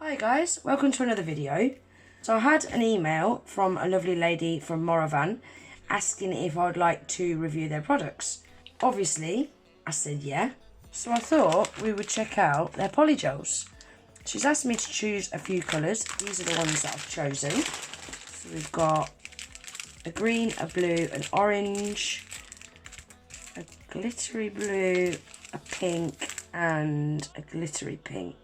Hi guys, welcome to another video. So I had an email from a lovely lady from MOROVAN asking if I'd like to review their products. Obviously, I said yeah. So I thought we would check out their polygels. She's asked me to choose a few colours. These are the ones that I've chosen. So we've got a green, a blue, an orange, a glittery blue, a pink and a glittery pink.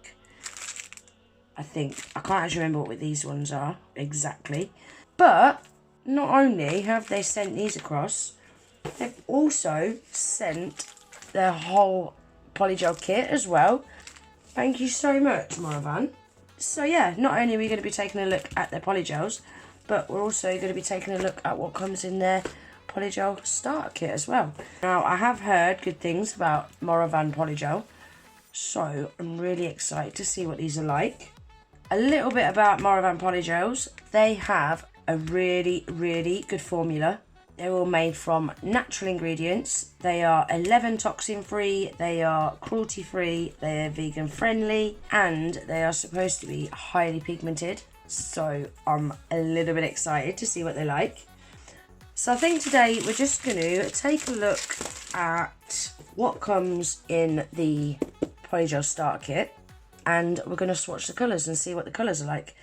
I can't actually remember what these ones are exactly. But not only have they sent these across, they've also sent their whole polygel kit as well. Thank you so much, MOROVAN. So yeah, not only are we going to be taking a look at their polygels, but we're also going to be taking a look at what comes in their polygel starter kit as well. Now, I have heard good things about MOROVAN polygel, so I'm really excited to see what these are like. A little bit about MOROVAN polygels. They have a really good formula. They're all made from natural ingredients. They are 11 toxin free, they are cruelty free, they are vegan friendly, and they are supposed to be highly pigmented. So I'm a little bit excited to see what they're like. So I think today we're just going to take a look at what comes in the polygel starter kit. And we're going to swatch the colours and see what the colours are like.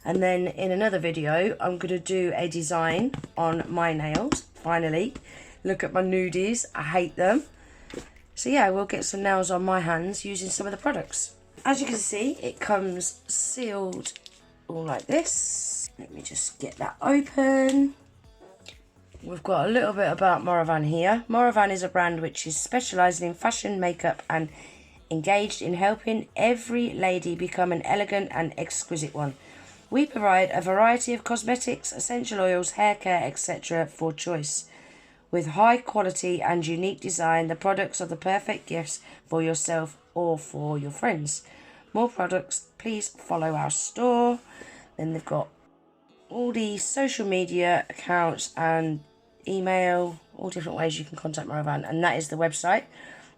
And then in another video, I'm going to do a design on my nails, finally. Look at my nudies, I hate them. So yeah, we'll get some nails on my hands using some of the products. As you can see, it comes sealed all like this. Let me just get that open. We've got a little bit about MOROVAN here. MOROVAN is a brand which is specialising in fashion, makeup and engaged in helping every lady become an elegant and exquisite one. We provide a variety of cosmetics, essential oils, hair care, etc. for choice. With high quality and unique design, the products are the perfect gifts for yourself or for your friends. More products, please follow our store. Then they've got all the social media accounts and email, all different ways you can contact MOROVAN, and that is the website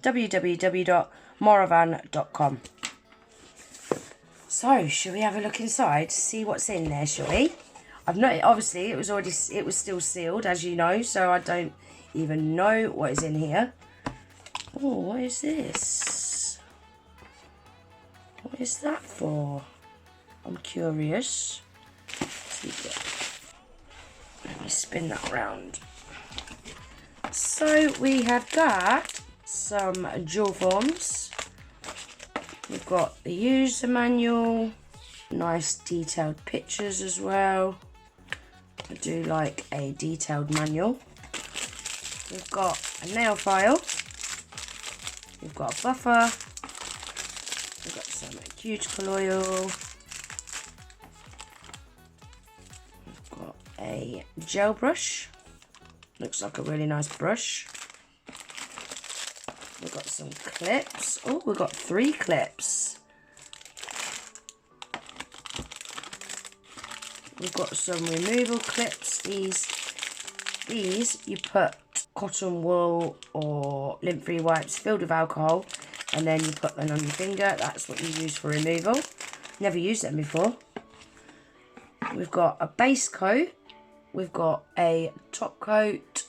www.morovan.com. So, should we have a look inside to see what's in there, shall we? Obviously it was still sealed, as you know, so I don't even know what is in here. Oh, what is this? What is that for? I'm curious. Let me spin that round. So we have got some jewel forms. We've got the user manual, nice detailed pictures as well. I do like a detailed manual. We've got a nail file. We've got a buffer. We've got some cuticle oil. We've got a gel brush. Looks like a really nice brush. We've got some clips. Oh, we've got 3 clips. We've got some removal clips. These you put cotton wool or lint-free wipes filled with alcohol, and then you put them on your finger. That's what you use for removal. Never used them before. We've got a base coat. We've got a top coat.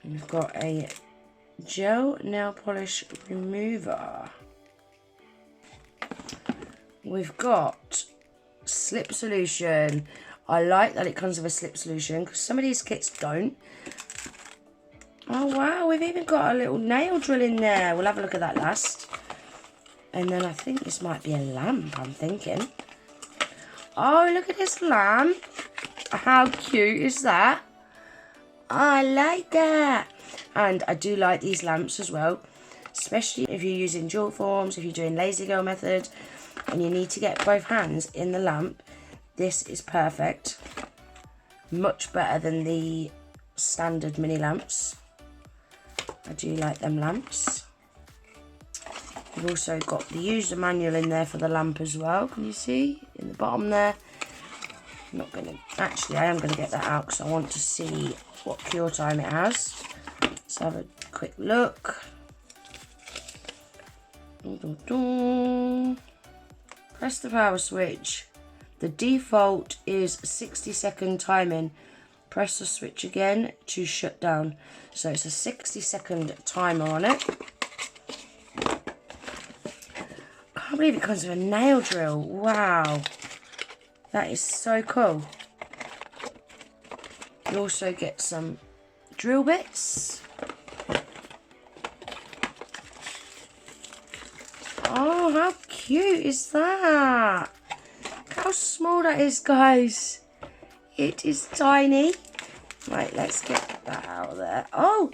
We've got a gel nail polish remover. We've got slip solution. I like that it comes with a slip solution because some of these kits don't. Oh wow, we've even got a little nail drill in there. We'll have a look at that last. And then I think this might be a lamp, I'm thinking. Oh, look at this lamp. How cute is that? I like that. And I do like these lamps as well, especially if you're using jewel forms, if you're doing lazy girl method and you need to get both hands in the lamp. This is perfect. Much better than the standard mini lamps. I do like them lamps. We've also got the user manual in there for the lamp as well. Can you see in the bottom there? I'm not going to, actually I am going to get that out because I want to see what cure time it has. Let's have a quick look. Dun, dun. Press the power switch. The default is 60-second timing. Press the switch again to shut down. So it's a 60-second timer on it. Can't believe it comes with a nail drill. Wow. That is so cool. You also get some drill bits. Oh, how cute is that? Look how small that is, guys. It is tiny. Right, let's get that out of there. Oh,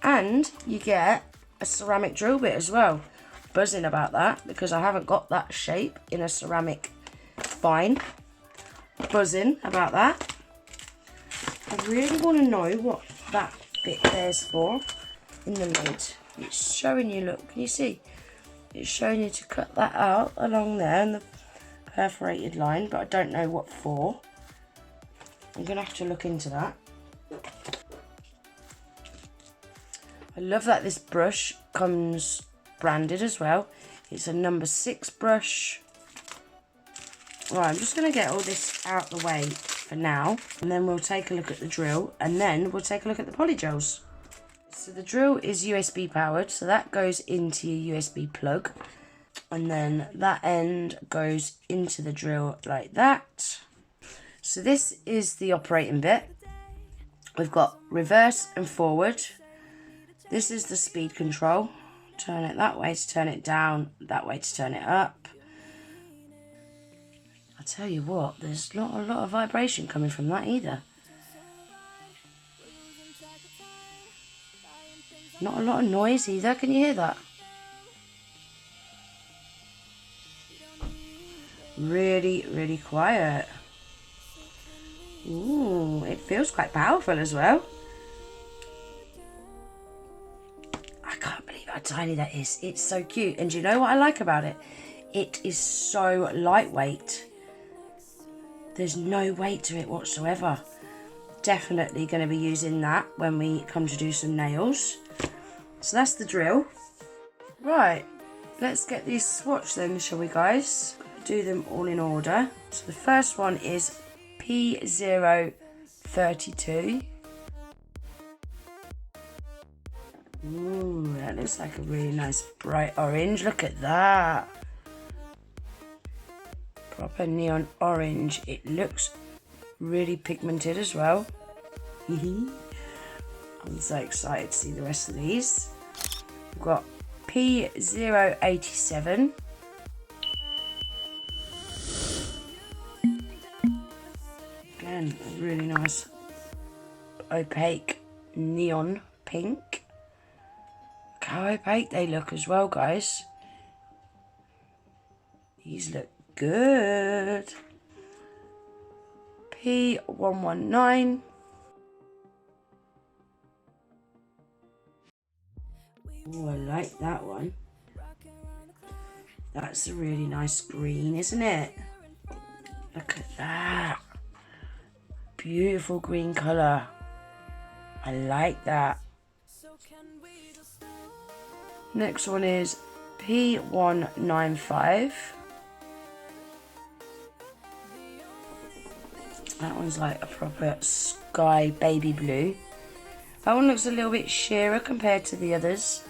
and you get a ceramic drill bit as well. Buzzing about that because I haven't got that shape in a ceramic fine. Buzzing about that. I really want to know what that bit there's for in the lid. It's showing you, look, can you see? It's showing you to cut that out along there in the perforated line, but I don't know what for. I'm going to have to look into that. I love that this brush comes branded as well. It's a number 6 brush. Right, I'm just going to get all this out the way for now, and then we'll take a look at the drill, and then we'll take a look at the polygels. So the drill is USB powered, so that goes into your USB plug, and then that end goes into the drill like that. So this is the operating bit. We've got reverse and forward. This is the speed control. Turn it that way to turn it down, that way to turn it up. I tell you what, there's not a lot of vibration coming from that either. Not a lot of noise either, can you hear that? Really, really quiet. Ooh, it feels quite powerful as well. I can't believe how tiny that is. It's so cute. And do you know what I like about it? It is so lightweight. There's no weight to it whatsoever. Definitely going to be using that when we come to do some nails. So that's the drill. Right, let's get these swatched then, shall we, guys? Do them all in order. So the first one is P032. Ooh, that looks like a really nice bright orange. Look at that. Proper neon orange. It looks really pigmented as well. I'm so excited to see the rest of these. We've got P087. Again, a really nice opaque neon pink. Look how opaque they look as well, guys. These look good. P119. Oh, I like that one. That's a really nice green, isn't it? Look at that. Beautiful green colour. I like that. Next one is P195. That one's like a proper sky baby blue. That one looks a little bit sheerer compared to the others.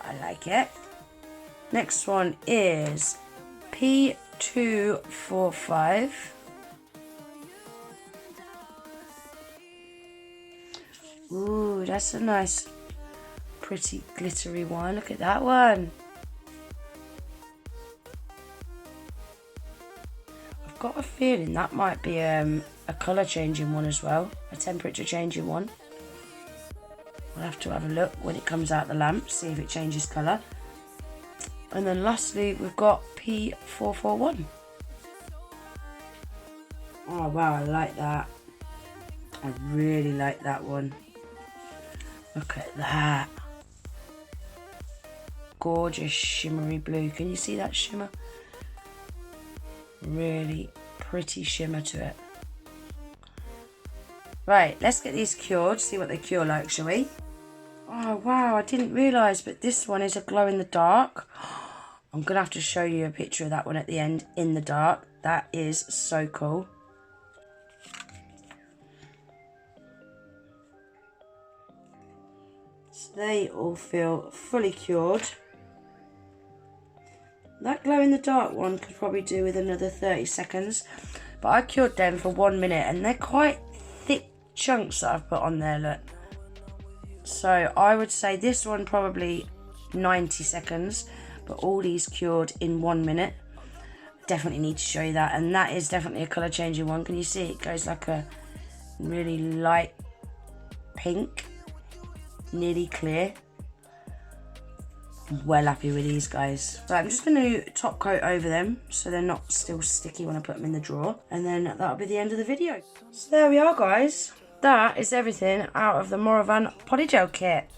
I like it. Next one is P245. Ooh, that's a nice, pretty glittery one. Look at that one. I've got a feeling that might be a colour changing one as well, a temperature changing one. We'll have to have a look when it comes out the lamp, see if it changes colour. And then lastly, we've got P441. Oh wow, I like that. I really like that one. Look at that. Gorgeous shimmery blue. Can you see that shimmer? Really pretty shimmer to it. Right, let's get these cured, see what they cure like, shall we? Oh wow, I didn't realise, but this one is a glow in the dark. I'm going to have to show you a picture of that one at the end in the dark. That is so cool. So they all feel fully cured. That glow in the dark one could probably do with another 30 seconds. But I cured them for 1 minute and they're quite thick chunks that I've put on there, look. So I would say this one probably 90 seconds, but all these cured in 1 minute. Definitely need to show you that, and that is definitely a colour changing one. Can you see it goes like a really light pink, nearly clear. I'm well happy with these guys. So I'm just going to top coat over them so they're not still sticky when I put them in the drawer, and then that'll be the end of the video. So there we are, guys. That is everything out of the MOROVAN Polygel kit.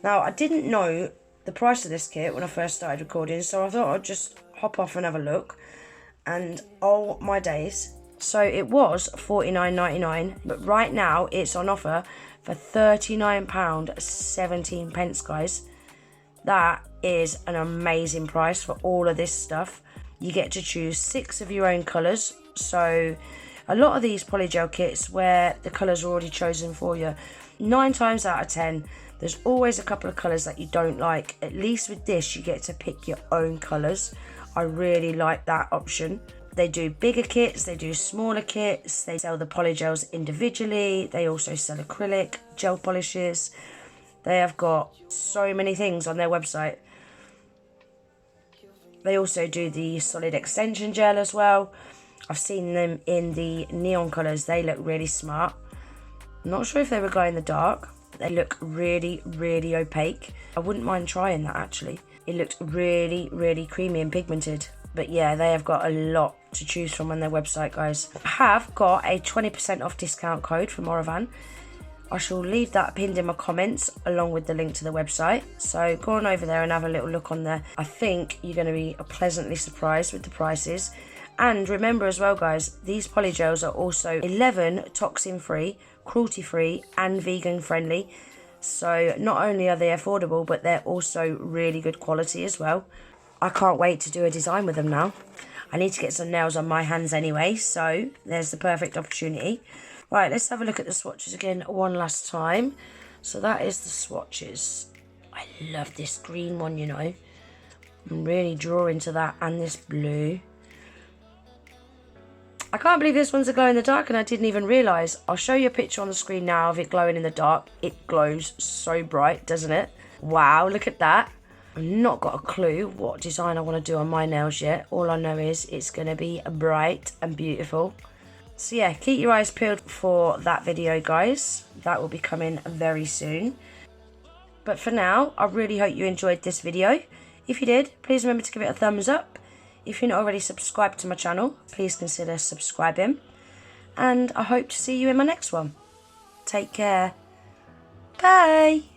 Now, I didn't know the price of this kit when I first started recording, so I thought I'd just hop off and have a look. And oh my days. So it was £49.99, but right now it's on offer for £39.17, guys. That is an amazing price for all of this stuff. You get to choose 6 of your own colours. So a lot of these polygel kits where the colours are already chosen for you, 9 times out of 10, there's always a couple of colours that you don't like. At least with this, you get to pick your own colours. I really like that option. They do bigger kits, they do smaller kits, they sell the polygels individually, they also sell acrylic, gel polishes. They have got so many things on their website. They also do the solid extension gel as well. I've seen them in the neon colours. They look really smart. I'm not sure if they were glow in the dark. They look really, really opaque. I wouldn't mind trying that actually. It looked really, really creamy and pigmented. But yeah, they have got a lot to choose from on their website, guys. I have got a 20% off discount code for MOROVAN. I shall leave that pinned in my comments along with the link to the website. So go on over there and have a little look on there. I think you're going to be pleasantly surprised with the prices. And remember as well, guys, these polygels are also 11 toxin free, cruelty free and vegan friendly. So not only are they affordable, but they're also really good quality as well. I can't wait to do a design with them now. I need to get some nails on my hands anyway, so there's the perfect opportunity. Right, let's have a look at the swatches again one last time. So that is the swatches. I love this green one, you know. I'm really drawing to that, and this blue. I can't believe this one's a glow in the dark and I didn't even realise. I'll show you a picture on the screen now of it glowing in the dark. It glows so bright, doesn't it? Wow, look at that. I've not got a clue what design I want to do on my nails yet. All I know is it's going to be bright and beautiful. So yeah, keep your eyes peeled for that video, guys. That will be coming very soon. But for now, I really hope you enjoyed this video. If you did, please remember to give it a thumbs up. If you're not already subscribed to my channel, please consider subscribing. And I hope to see you in my next one. Take care. Bye.